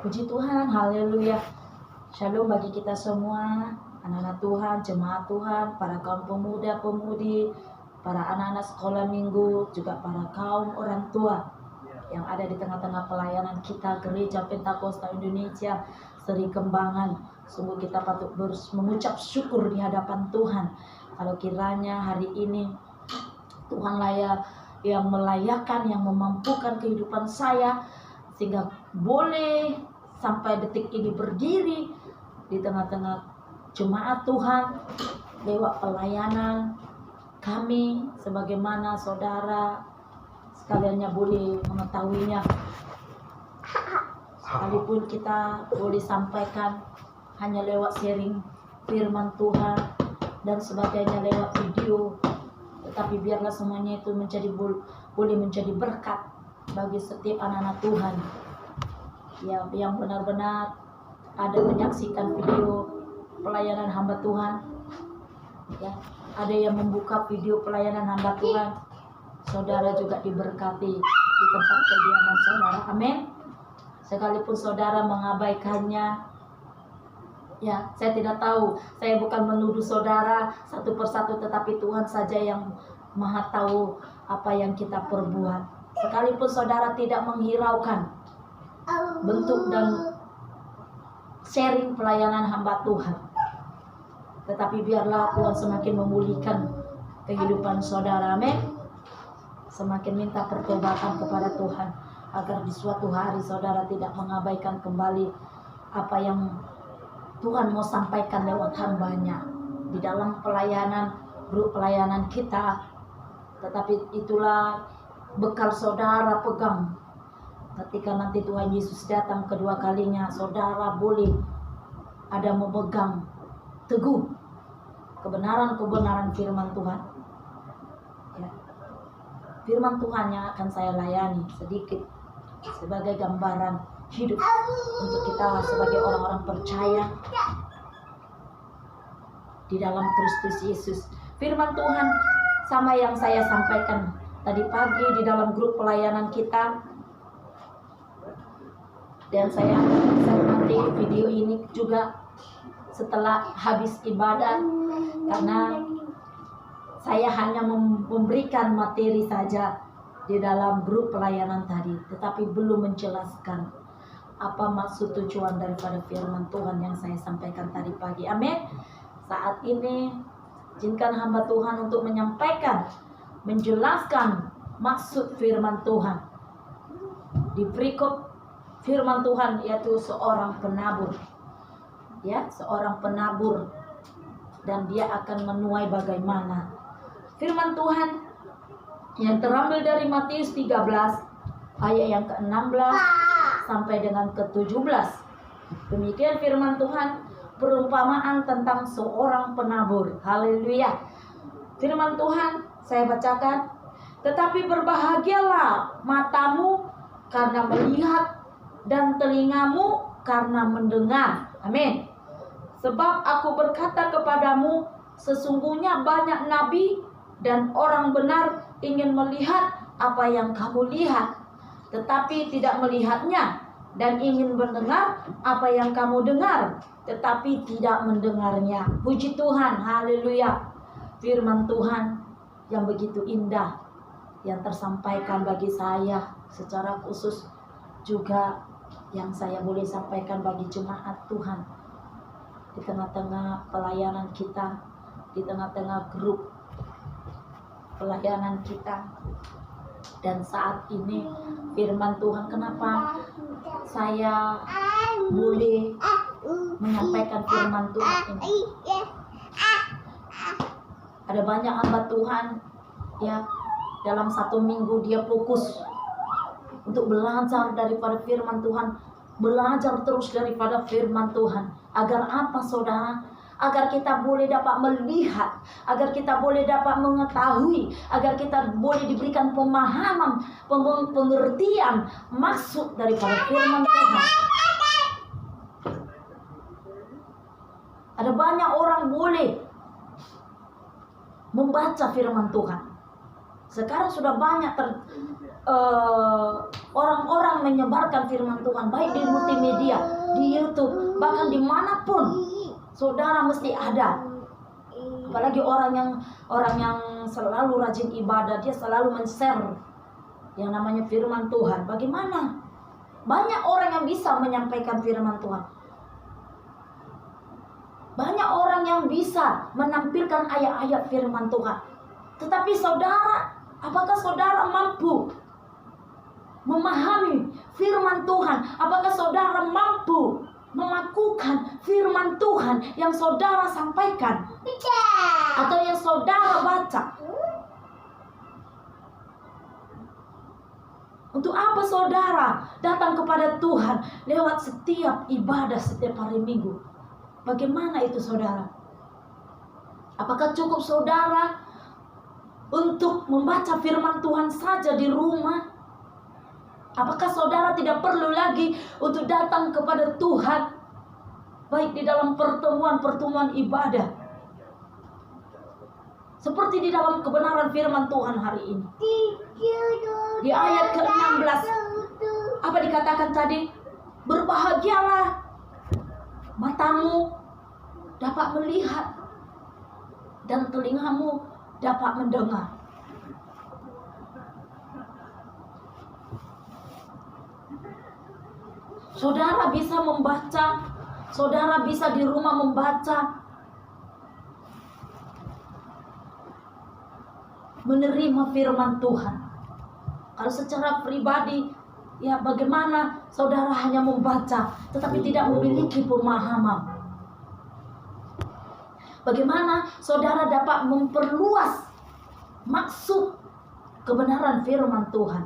Puji Tuhan, haleluya. Shalom bagi kita semua, anak-anak Tuhan, jemaat Tuhan, para kaum pemuda, pemudi, para anak-anak sekolah minggu, juga para kaum orang tua yang ada di tengah-tengah pelayanan kita, Gereja Pentakosta Indonesia, Seri Kembangan. Sungguh kita patut mengucap syukur di hadapan Tuhan. Kalau kiranya hari ini Tuhan yang melayakkan, yang memampukan kehidupan saya, sehingga boleh sampai detik ini berdiri di tengah-tengah jemaat Tuhan lewat pelayanan kami, sebagaimana saudara sekaliannya boleh mengetahuinya. Sekalipun kita boleh sampaikan hanya lewat sharing firman Tuhan dan sebagainya lewat video, tetapi biarlah semuanya itu boleh menjadi berkat bagi setiap anak-anak Tuhan yang benar-benar ada menyaksikan video pelayanan hamba Tuhan, ya, ada yang membuka video pelayanan hamba Tuhan. Saudara juga diberkati di tempat kediaman saudara, amin. Sekalipun saudara mengabaikannya, ya, saya tidak tahu, saya bukan menuduh saudara satu persatu, tetapi Tuhan saja yang maha tahu apa yang kita perbuat. Sekalipun saudara tidak menghiraukan bentuk dan sharing pelayanan hamba Tuhan, tetapi biarlah Tuhan semakin memulihkan kehidupan saudara, amin. Semakin minta pertobatan kepada Tuhan, agar di suatu hari saudara tidak mengabaikan kembali apa yang Tuhan mau sampaikan lewat hambanya di dalam pelayanan, grup pelayanan kita. Tetapi itulah bekal saudara pegang ketika nanti Tuhan Yesus datang kedua kalinya. Saudara boleh ada memegang teguh kebenaran firman Tuhan, ya. Firman Tuhan yang akan saya layani sedikit sebagai gambaran hidup untuk kita sebagai orang-orang percaya di dalam Kristus Yesus. Firman Tuhan sama yang saya sampaikan tadi pagi di dalam grup pelayanan kita, dan saya nanti video ini juga setelah habis ibadah, karena saya hanya memberikan materi saja di dalam grup pelayanan tadi, tetapi belum menjelaskan apa maksud tujuan daripada firman Tuhan yang saya sampaikan tadi pagi, amin. Saat ini izinkan hamba Tuhan untuk menyampaikan, menjelaskan maksud firman Tuhan. Di berikut firman Tuhan yaitu seorang penabur, ya, seorang penabur, dan dia akan menuai bagaimana. Firman Tuhan yang terambil dari Matius 13 ayat yang ke-16 sampai dengan ke-17. Demikian firman Tuhan, perumpamaan tentang seorang penabur. Haleluya. Firman Tuhan saya bacakan, tetapi berbahagialah matamu karena melihat dan telingamu karena mendengar. Amin. Sebab aku berkata kepadamu, sesungguhnya banyak nabi dan orang benar ingin melihat apa yang kamu lihat, tetapi tidak melihatnya, dan ingin mendengar apa yang kamu dengar, tetapi tidak mendengarnya. Puji Tuhan, haleluya. Firman Tuhan yang begitu indah yang tersampaikan bagi saya secara khusus, juga yang saya boleh sampaikan bagi jemaat Tuhan di tengah-tengah pelayanan kita, di tengah-tengah grup pelayanan kita. Dan saat ini firman Tuhan, kenapa saya boleh menyampaikan firman Tuhan ini? Ada banyak hamba Tuhan, ya, dalam satu minggu dia fokus untuk belajar daripada firman Tuhan, belajar terus daripada firman Tuhan. Agar apa, saudara? Agar kita boleh dapat melihat, agar kita boleh dapat mengetahui, agar kita boleh diberikan pemahaman, pengertian maksud daripada firman Tuhan. Ada banyak orang boleh membaca firman Tuhan. Sekarang sudah banyak orang-orang menyebarkan firman Tuhan, baik di multimedia, di YouTube, bahkan dimanapun, saudara mesti ada. Apalagi orang yang selalu rajin ibadah, dia selalu men-share yang namanya firman Tuhan. Bagaimana? Banyak orang yang bisa menyampaikan firman Tuhan. Banyak orang yang bisa menampilkan ayat-ayat firman Tuhan. Tetapi saudara, apakah saudara mampu memahami firman Tuhan? Apakah saudara mampu melakukan firman Tuhan yang saudara sampaikan atau yang saudara baca? Untuk apa saudara datang kepada Tuhan lewat setiap ibadah setiap hari Minggu? Bagaimana itu saudara? Apakah cukup saudara untuk membaca firman Tuhan saja di rumah? Apakah saudara tidak perlu lagi untuk datang kepada Tuhan, baik di dalam pertemuan-pertemuan ibadah, seperti di dalam kebenaran firman Tuhan hari ini? Di ayat ke-16, apa dikatakan tadi? Berbahagialah matamu dapat melihat dan telingamu dapat mendengar. Saudara bisa membaca, saudara bisa di rumah membaca, menerima firman Tuhan. Kalau secara pribadi, ya bagaimana saudara hanya membaca tetapi tidak memiliki pemahaman? Bagaimana saudara dapat memperluas maksud kebenaran firman Tuhan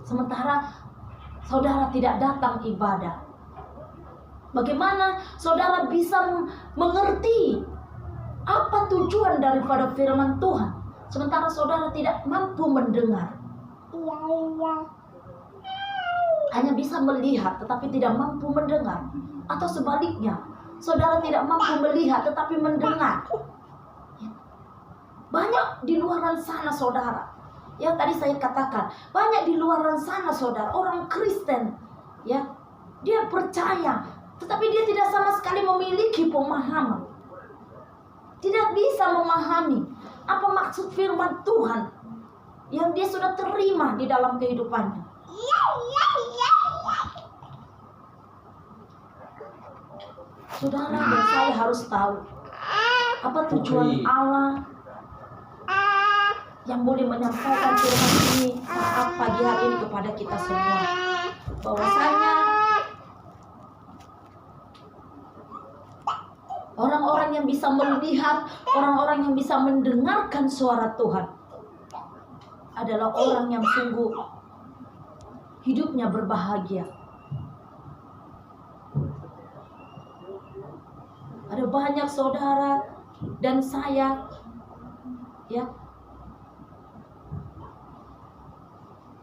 sementara saudara tidak datang ibadah? Bagaimana saudara bisa mengerti apa tujuan daripada firman Tuhan sementara saudara tidak mampu mendengar? Hanya bisa melihat tetapi tidak mampu mendengar. Atau sebaliknya, saudara tidak mampu melihat tetapi mendengar. Banyak di luaran sana saudara, yang tadi saya katakan, banyak di luaran sana saudara, orang Kristen, ya, dia percaya tetapi dia tidak sama sekali memiliki pemahaman. Tidak bisa memahami apa maksud firman Tuhan yang dia sudah terima di dalam kehidupannya. Saudara dan saya harus tahu apa tujuan Allah yang boleh menyampaikan firman ini saat pagi hari ini kepada kita semua. Bahwasanya orang-orang yang bisa melihat, orang-orang yang bisa mendengarkan suara Tuhan adalah orang yang sungguh hidupnya berbahagia. Ada banyak saudara dan saya, ya,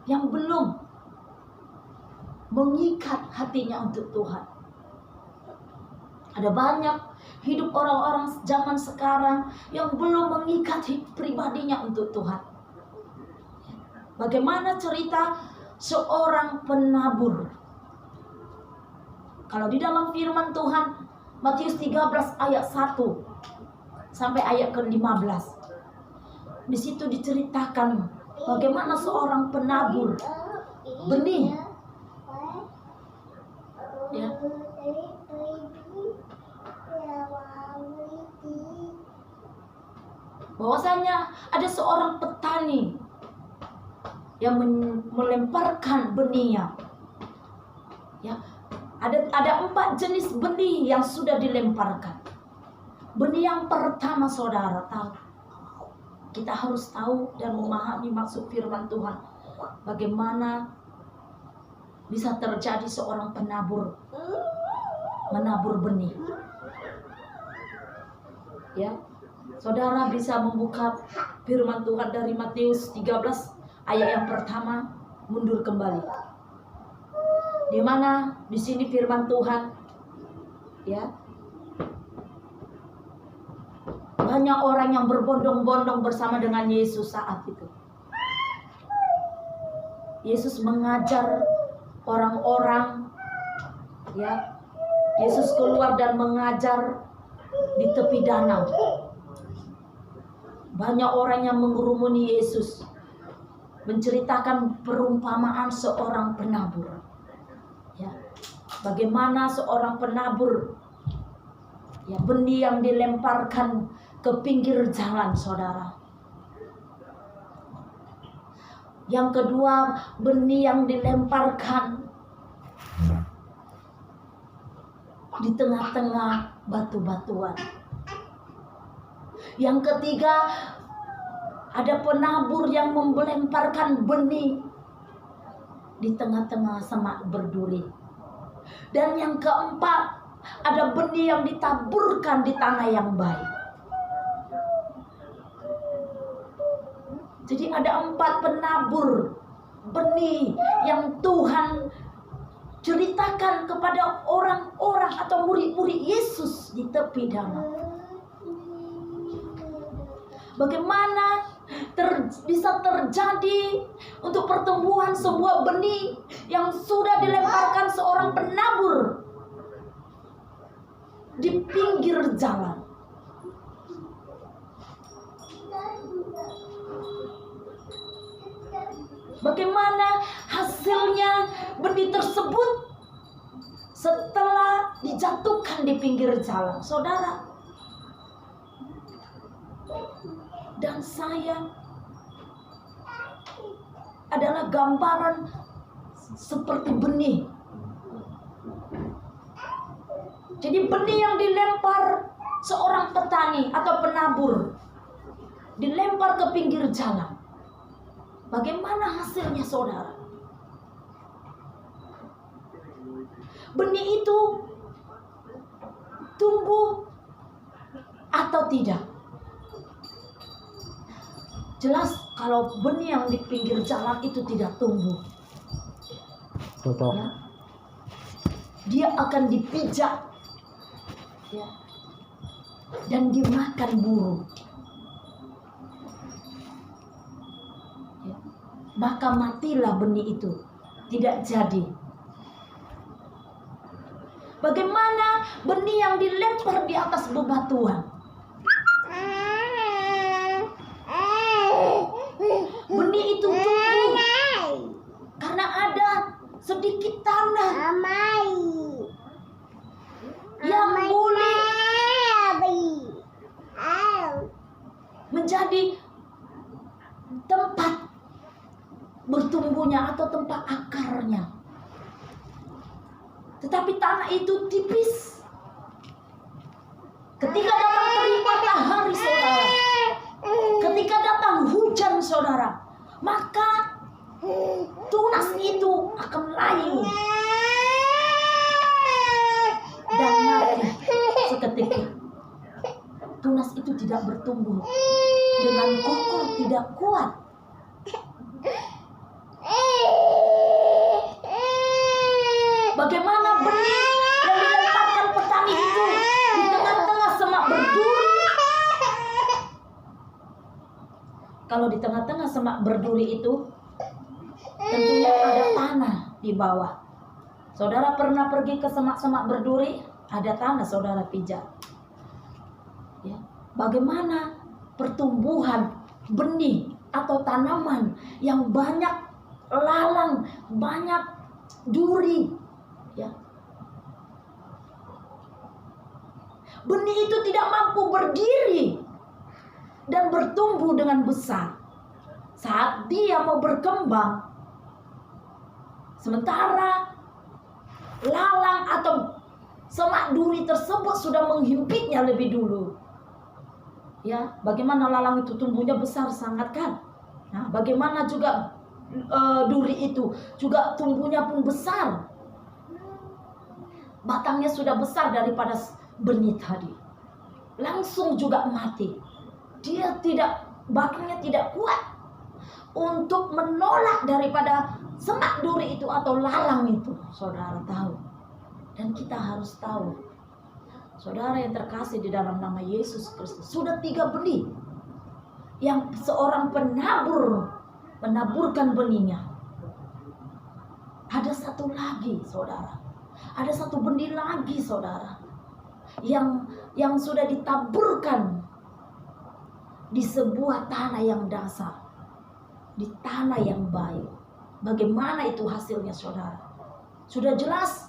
yang belum mengikat hatinya untuk Tuhan. Ada banyak hidup orang-orang zaman sekarang yang belum mengikat pribadinya untuk Tuhan. Bagaimana cerita seorang penabur? Kalau di dalam firman Tuhan Matius 13 ayat 1 sampai ayat ke-15, di situ diceritakan bagaimana seorang penabur benih, ya, bahwasanya ada seorang petani yang melemparkan benihnya, ya. Ada 4 jenis benih yang sudah dilemparkan. Benih yang pertama saudara tahu, kita harus tahu dan memahami maksud firman Tuhan. Bagaimana bisa terjadi seorang penabur menabur benih, ya. Saudara bisa membuka firman Tuhan dari Matius 13 ayat yang pertama, mundur kembali. Di mana di sini firman Tuhan, ya, banyak orang yang berbondong-bondong bersama dengan Yesus saat itu. Yesus mengajar orang-orang, ya. Yesus keluar dan mengajar di tepi danau. Banyak orang yang mengurumuni Yesus, menceritakan perumpamaan seorang penabur. Ya, bagaimana seorang penabur, ya, benih yang dilemparkan ke pinggir jalan, saudara. Yang kedua, benih yang dilemparkan di tengah-tengah batu-batuan. Yang ketiga, ada penabur yang melemparkan benih di tengah-tengah semak berduri. Dan yang keempat, ada benih yang ditaburkan di tanah yang baik. Jadi ada 4 penabur benih yang Tuhan ceritakan kepada orang-orang atau murid-murid Yesus di tepi danau. Bagaimana bisa terjadi untuk pertumbuhan sebuah benih yang sudah dilemparkan seorang penabur di pinggir jalan. Bagaimana hasilnya benih tersebut setelah dijatuhkan di pinggir jalan, saudara? Dan saya adalah gambaran seperti benih. Jadi benih yang dilempar seorang petani atau penabur, dilempar ke pinggir jalan. Bagaimana hasilnya, saudara? Benih itu tumbuh atau tidak? Jelas kalau benih yang di pinggir jalan itu tidak tumbuh. Ya. Dia akan dipijak, ya, dan dimakan burung. Ya. Maka matilah benih itu, tidak jadi. Bagaimana benih yang dilempar di atas bebatuan? Benih itu tumbuh karena ada sedikit tanah yang boleh menjadi tempat bertumbuhnya atau tempat akarnya. Tetapi tanah itu tipis. Ketika datang terik matahari, saudara, ketika datang hujan, saudara, maka tunas itu akan layu dan mati seketika. Tunas itu tidak bertumbuh dengan kokoh, tidak kuat. Bagaimana benih yang dilemparkan petani itu di tengah-tengah semak berduri? Kalau di tengah-tengah semak berduri itu tentunya ada tanah di bawah. Saudara pernah pergi ke semak-semak berduri? Ada tanah, saudara pijak. Ya. Bagaimana pertumbuhan benih atau tanaman yang banyak lalang, banyak duri, ya. Benih itu tidak mampu berdiri dan bertumbuh dengan besar saat dia mau berkembang. Sementara lalang atau semak duri tersebut sudah menghimpitnya lebih dulu. Ya, bagaimana lalang itu tumbuhnya besar sangat, kan? Nah, bagaimana juga duri itu juga tumbuhnya pun besar. Batangnya sudah besar daripada benih tadi. Langsung juga mati. Dia batangnya tidak kuat untuk menolak daripada semak duri itu atau lalang itu. Saudara tahu. Dan kita harus tahu, saudara yang terkasih di dalam nama Yesus Kristus, sudah 3 benih yang seorang penabur menaburkan benihnya. satu lagi, saudara. Ada satu benih lagi, saudara, yang sudah ditaburkan di sebuah tanah yang dasar, di tanah yang baik. Bagaimana itu hasilnya, saudara? Sudah jelas.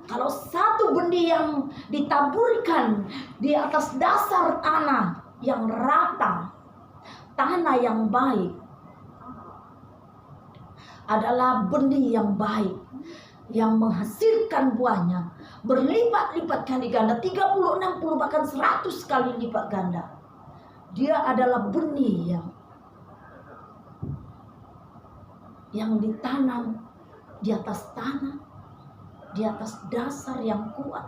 Kalau satu benih yang ditaburkan di atas dasar tanah yang rata, tanah yang baik, adalah benih yang baik, yang menghasilkan buahnya berlipat-lipat kali ganda, 30, 60, bahkan 100 kali lipat ganda. Dia adalah benih yang ditanam di atas tanah, di atas dasar yang kuat,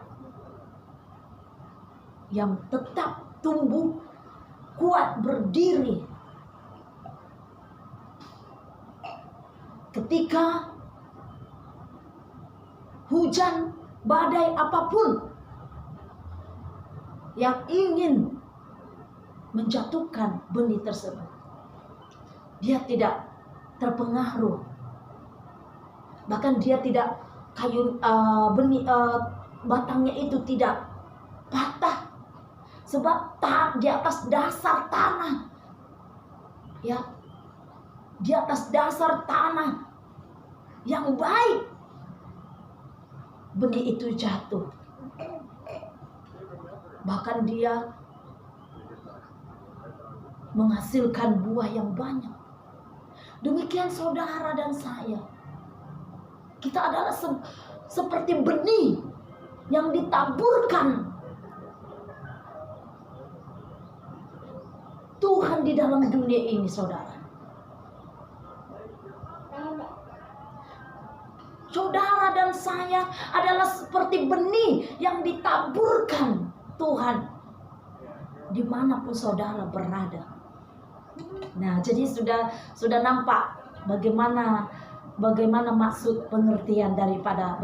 yang tetap tumbuh kuat, berdiri. Ketika hujan, badai apapun yang ingin menjatuhkan benih tersebut, dia tidak terpengaruh. Bahkan dia tidak batangnya itu tidak patah, sebab di atas dasar tanah, ya, di atas dasar tanah yang baik, benih itu jatuh. Bahkan dia menghasilkan buah yang banyak. Demikian saudara dan saya. Kita adalah seperti benih yang ditaburkan Tuhan di dalam dunia ini, saudara. Saudara dan saya adalah seperti benih yang ditaburkan Tuhan dimanapun saudara berada. Nah, jadi sudah nampak bagaimana maksud pengertian daripada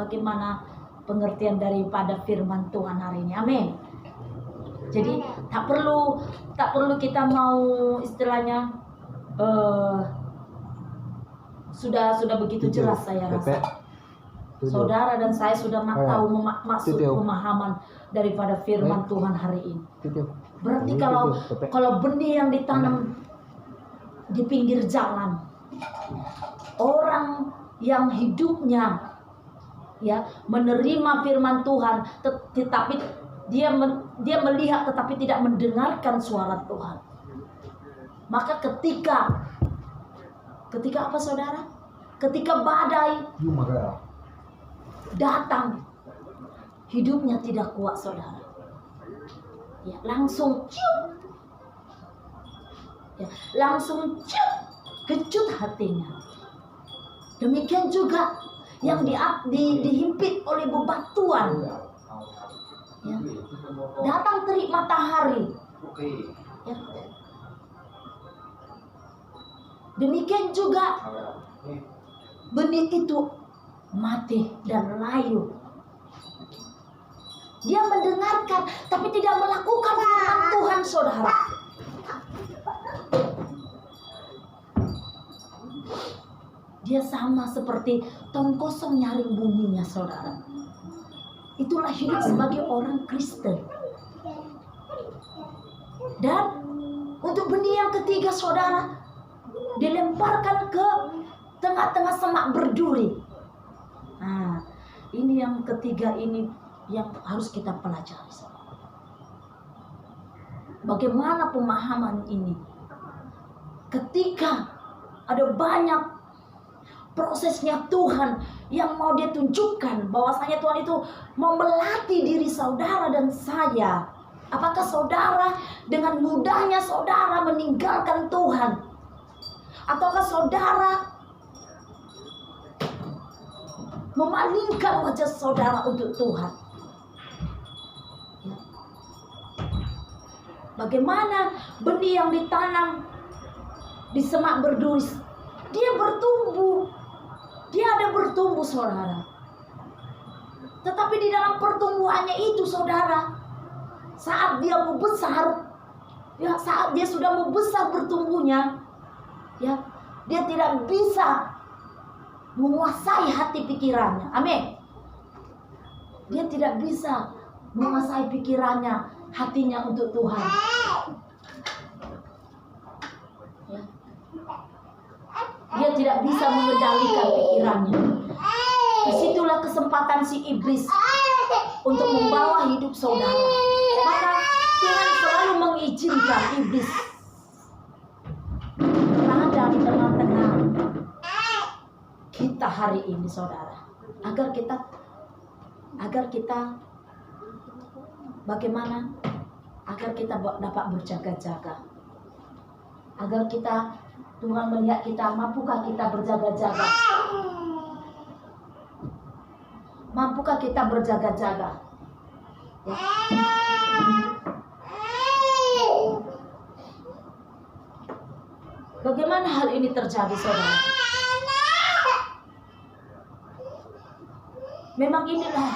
firman Tuhan hari ini. Amin. Jadi tak perlu kita mau istilahnya sudah begitu jelas, saya rasa. Saudara dan saya sudah tahu maksud pemahaman daripada firman Tuhan hari ini. Berarti kalau benih yang ditanam di pinggir jalan, orang yang hidupnya ya menerima firman Tuhan, tetapi dia melihat tetapi tidak mendengarkan suara Tuhan, maka ketika apa, saudara? Ketika badai datang, hidupnya tidak kuat, saudara. Ya, langsung kecut hatinya. Demikian juga yang dihimpit oleh bebatuan. Ya. Datang terik matahari. Ya. Demikian juga benih itu mati dan layu. Dia mendengarkan tapi tidak melakukan firman Tuhan, saudara. Dia sama seperti tong kosong nyaring bunyinya, saudara. Itulah hidup sebagai orang Kristen. Dan untuk benih yang ketiga, saudara, dilemparkan ke tengah-tengah semak berduri. Nah, ini yang ketiga ini yang harus kita pelajari, saudara. Bagaimana pemahaman ini? Ketika ada banyak prosesnya Tuhan yang mau dia tunjukkan, bahwasanya Tuhan itu mau melatih diri saudara dan saya. Apakah saudara dengan mudahnya saudara meninggalkan Tuhan? Ataukah saudara memalingkan wajah saudara untuk Tuhan? Ya. Bagaimana benih yang ditanam di semak berduri, dia bertumbuh. Dia ada bertumbuh, saudara. Tetapi di dalam pertumbuhannya itu, saudara, saat dia mau besar, ya, saat dia sudah mau besar bertumbuhnya, ya, dia tidak bisa menguasai hati pikirannya. Amin. Dia tidak bisa menguasai pikirannya, hatinya untuk Tuhan. Ya. Dia tidak bisa mengendalikan pikirannya. Disitulah kesempatan si iblis untuk membawa hidup saudara. Maka Tuhan selalu mengizinkan iblis berada di tengah-tengah kita hari ini, saudara, agar kita bagaimana? Agar kita dapat berjaga-jaga. Agar kita, Tuhan melihat kita, mampukah kita berjaga-jaga? Mampukah kita berjaga-jaga? Ya. Bagaimana hal ini terjadi, saudara? Memang inilah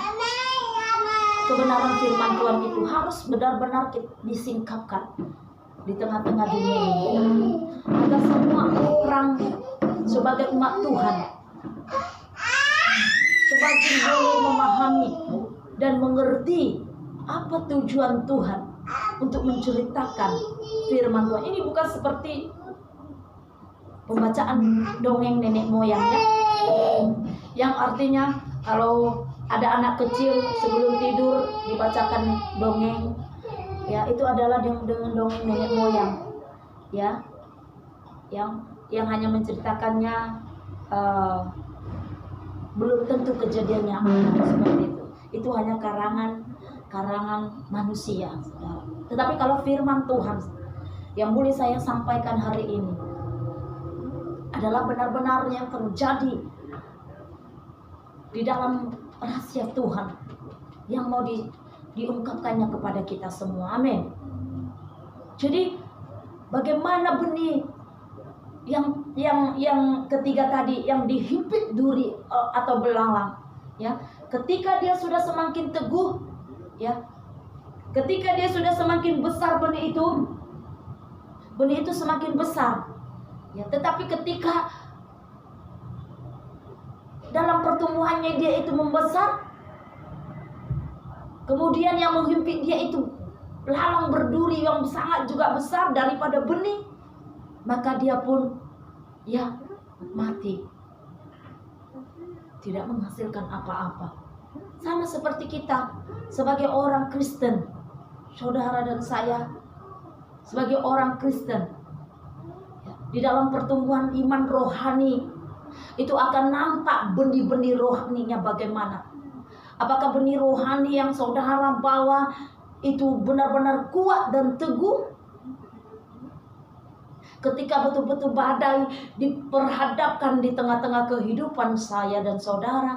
kebenaran firman Tuhan, itu harus benar-benar disingkapkan di tengah-tengah dunia ini, agar semua orang sebagai umat Tuhan semakin boleh memahami dan mengerti apa tujuan Tuhan untuk menceritakan firman Tuhan. Ini bukan seperti pembacaan dongeng nenek moyangnya, yang artinya kalau ada anak kecil sebelum tidur dibacakan dongeng, ya itu adalah dengan dongeng nenek moyang, ya, yang hanya menceritakannya, belum tentu kejadiannya seperti itu. Itu hanya karangan manusia. Tetapi kalau firman Tuhan yang boleh saya sampaikan hari ini adalah benar-benar yang terjadi di dalam rahasia Tuhan yang mau diungkapkannya kepada kita semua. Amin. Jadi bagaimana benih yang ketiga tadi, yang dihimpit duri atau belalang, ya, ketika dia sudah semakin teguh, ya, ketika dia sudah semakin besar benih itu semakin besar, ya, tetapi ketika dalam pertumbuhannya dia itu membesar, kemudian yang menghimpit dia itu lalang berduri yang sangat juga besar daripada benih, maka dia pun, ya, mati, tidak menghasilkan apa-apa. Sama seperti kita sebagai orang Kristen, saudara dan saya sebagai orang Kristen, di dalam pertumbuhan iman rohani itu akan nampak benih-benih rohaninya bagaimana. Apakah benih rohani yang saudara bawa itu benar-benar kuat dan teguh? Ketika betul-betul badai diperhadapkan di tengah-tengah kehidupan saya dan saudara,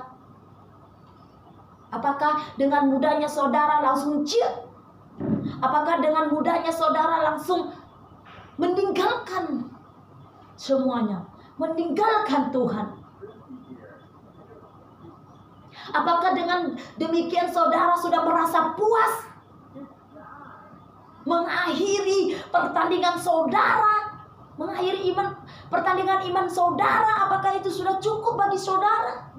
apakah dengan mudahnya saudara langsung ciut? Apakah dengan mudahnya saudara langsung meninggalkan semuanya, meninggalkan Tuhan? Apakah dengan demikian saudara sudah merasa puas mengakhiri pertandingan saudara, mengakhiri pertandingan iman saudara? Apakah itu sudah cukup bagi saudara?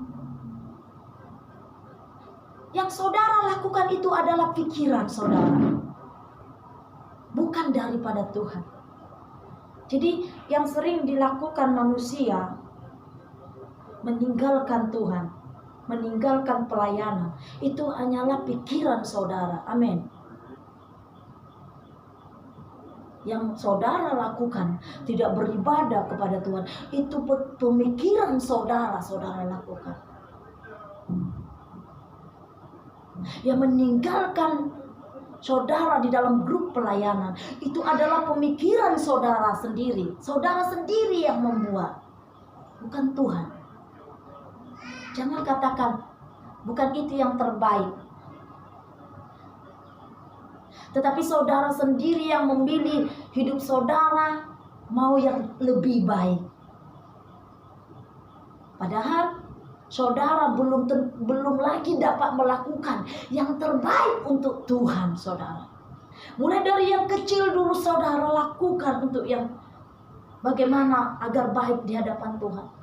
Yang saudara lakukan itu adalah pikiran saudara, bukan daripada Tuhan. Jadi yang sering dilakukan manusia, meninggalkan Tuhan, meninggalkan pelayanan, itu hanyalah pikiran saudara. Amin. Yang saudara lakukan tidak beribadah kepada Tuhan, itu pemikiran saudara lakukan. Yang meninggalkan saudara di dalam grup pelayanan, itu adalah pemikiran saudara sendiri. Saudara sendiri yang membuat, bukan Tuhan. Jangan katakan bukan itu yang terbaik, tetapi saudara sendiri yang memilih hidup saudara mau yang lebih baik. Padahal saudara belum lagi dapat melakukan yang terbaik untuk Tuhan saudara. Mulai dari yang kecil dulu saudara lakukan untuk yang bagaimana agar baik di hadapan Tuhan.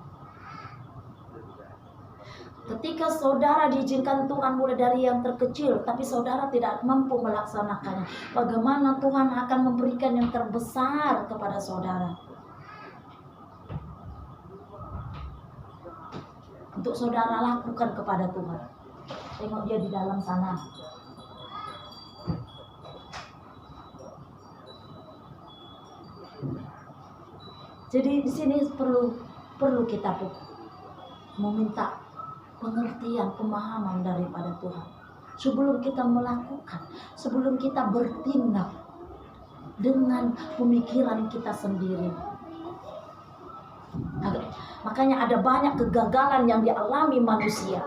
Ketika saudara diizinkan Tuhan mulai dari yang terkecil, tapi saudara tidak mampu melaksanakannya, bagaimana Tuhan akan memberikan yang terbesar kepada saudara? Untuk saudara lakukan kepada Tuhan. Tengok dia di dalam sana. Jadi di sini perlu kita meminta pengertian, pemahaman daripada Tuhan. Sebelum kita melakukan, sebelum kita bertindak dengan pemikiran kita sendiri. Makanya ada banyak kegagalan yang dialami manusia.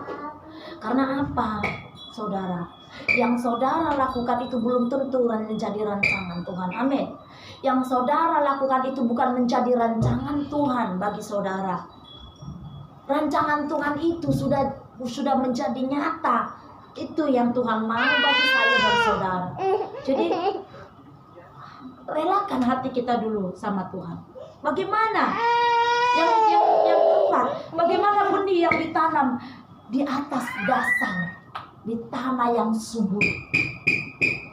Karena apa, saudara? Yang saudara lakukan itu belum tentu menjadi rancangan Tuhan. Amin. Yang saudara lakukan itu bukan menjadi rancangan Tuhan bagi saudara. Rancangan Tuhan itu sudah menjadi nyata. Itu yang Tuhan mau bagi saya dan saudara. Jadi relakan hati kita dulu sama Tuhan. Bagaimana yang kuat? Bagaimana benih yang ditanam di atas dasar, di tanah yang subur?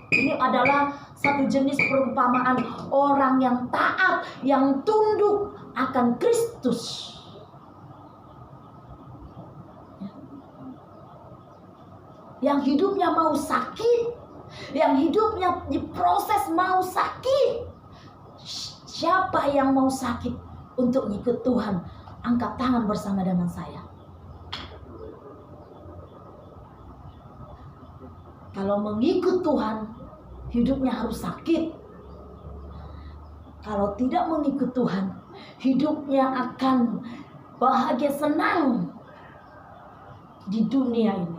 Ini adalah satu jenis perumpamaan orang yang taat, yang tunduk akan Kristus. Yang hidupnya mau sakit, yang hidupnya diproses mau sakit. Siapa yang mau sakit untuk ikut Tuhan? Angkat tangan bersama dengan saya. Kalau mengikut Tuhan, hidupnya harus sakit. Kalau tidak mengikut Tuhan, hidupnya akan bahagia senang di dunia ini.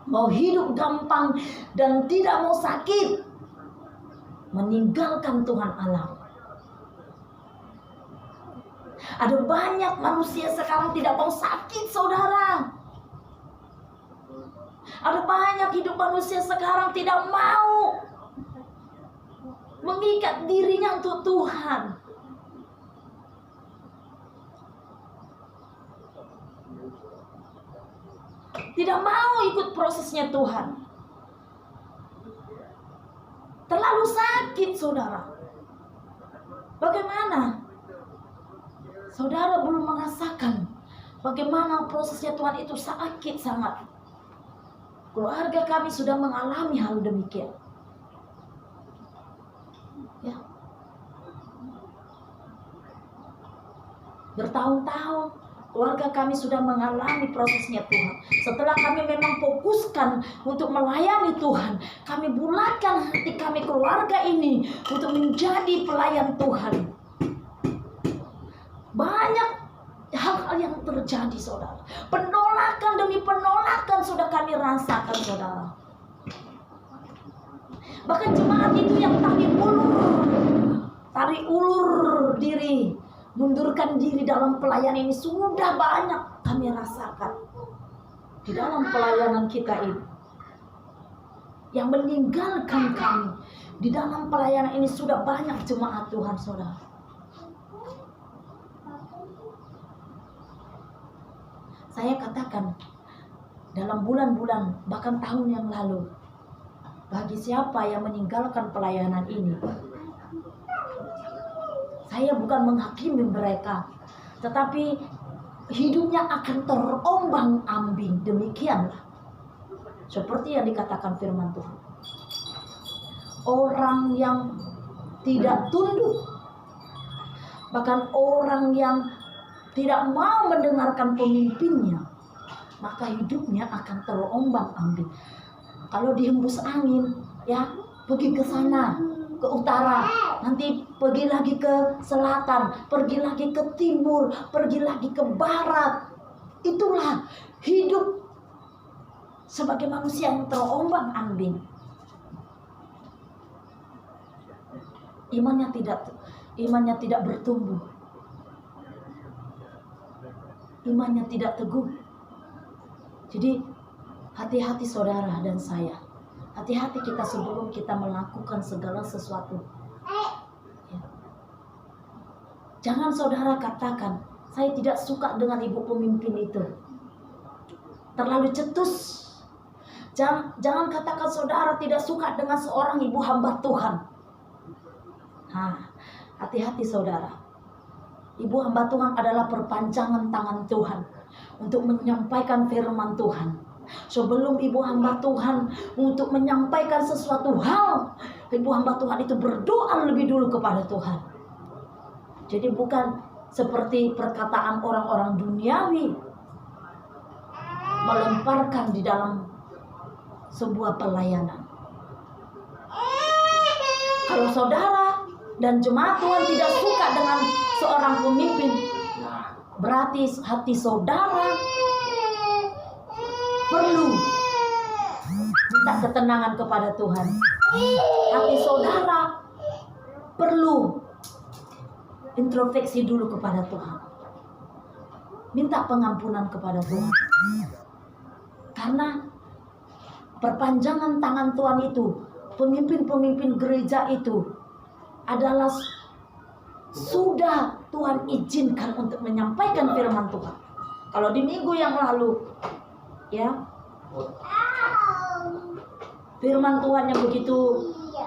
Mau hidup gampang dan tidak mau sakit, meninggalkan Tuhan Allah. Ada banyak manusia sekarang tidak mau sakit, saudara. Ada banyak hidup manusia sekarang tidak mau mengikat dirinya untuk Tuhan. Tidak mau ikut prosesnya Tuhan. Terlalu sakit, saudara. Bagaimana? Saudara belum merasakan bagaimana prosesnya Tuhan itu sakit sangat. Keluarga kami sudah mengalami hal demikian. Ya. Bertahun-tahun keluarga kami sudah mengalami prosesnya Tuhan. Setelah kami memang fokuskan untuk melayani Tuhan, kami bulatkan hati kami keluarga ini untuk menjadi pelayan Tuhan. Banyak hal-hal yang terjadi, saudara. Penolakan demi penolakan sudah kami rasakan, saudara. Bahkan jemaat itu yang tarik ulur diri, mundurkan diri dalam pelayanan ini sudah banyak kami rasakan di dalam pelayanan kita ini. Yang meninggalkan kami di dalam pelayanan ini sudah banyak jemaat Tuhan, saudara. Saya katakan dalam bulan-bulan bahkan tahun yang lalu, bagi siapa yang meninggalkan pelayanan ini, saya bukan menghakimi mereka, tetapi hidupnya akan terombang-ambing. Demikianlah seperti yang dikatakan firman Tuhan. Orang yang tidak tunduk, bahkan orang yang tidak mau mendengarkan pemimpinnya, maka hidupnya akan terombang-ambing. Kalau dihembus angin, ya pergi ke sana, ke utara, nanti pergi lagi ke selatan, pergi lagi ke timur, pergi lagi ke barat. Itulah hidup sebagai manusia yang terombang-ambing. Imannya tidak bertumbuh. Imannya tidak teguh. Jadi hati-hati saudara dan saya. Hati-hati kita sebelum kita melakukan segala sesuatu. Ya. Jangan saudara katakan, saya tidak suka dengan ibu pemimpin itu. Terlalu cetus. Jangan katakan saudara tidak suka dengan seorang ibu hamba Tuhan. Hati-hati saudara. Ibu hamba Tuhan adalah perpanjangan tangan Tuhan untuk menyampaikan firman Tuhan. Sebelum ibu hamba Tuhan untuk menyampaikan sesuatu hal, ibu hamba Tuhan itu berdoa lebih dulu kepada Tuhan. Jadi bukan seperti perkataan orang-orang duniawi melemparkan di dalam sebuah pelayanan. Kalau saudara dan jemaat Tuhan tidak suka dengan seorang pemimpin, berarti hati saudara perlu minta ketenangan kepada Tuhan. Hati saudara perlu introspeksi dulu kepada Tuhan. Minta pengampunan kepada Tuhan. Karena perpanjangan tangan Tuhan itu, pemimpin-pemimpin gereja itu adalah sudah Tuhan izinkan untuk menyampaikan firman Tuhan. Kalau di minggu yang lalu, ya, firman Tuhan yang begitu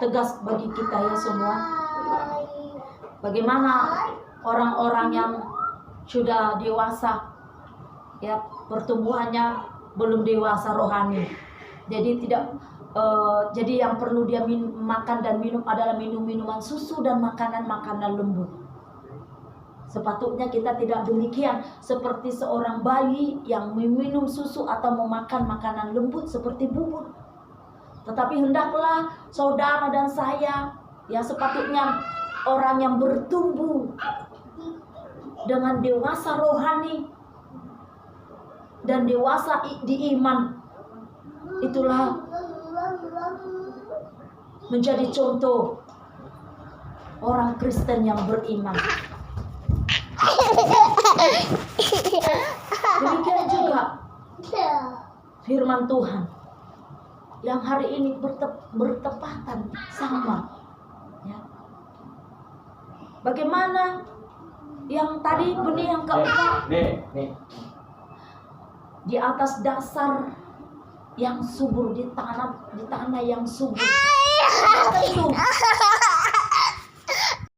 tegas bagi kita ya semua. Bagaimana orang-orang yang sudah dewasa, ya, pertumbuhannya belum dewasa rohani. Jadi jadi yang perlu dia makan dan minum adalah minuman susu dan makanan lembut. Sepatutnya kita tidak demikian seperti seorang bayi yang meminum susu atau memakan makanan lembut seperti bubur. Tetapi hendaklah saudara dan saya, ya, sepatutnya orang yang bertumbuh dengan dewasa rohani dan dewasa di iman, itulah menjadi contoh orang Kristen yang beriman. Demikian juga firman Tuhan yang hari ini bertepatan sama, ya. Bagaimana yang tadi benih yang keempat, di atas dasar yang subur, di tanah yang subur. Itu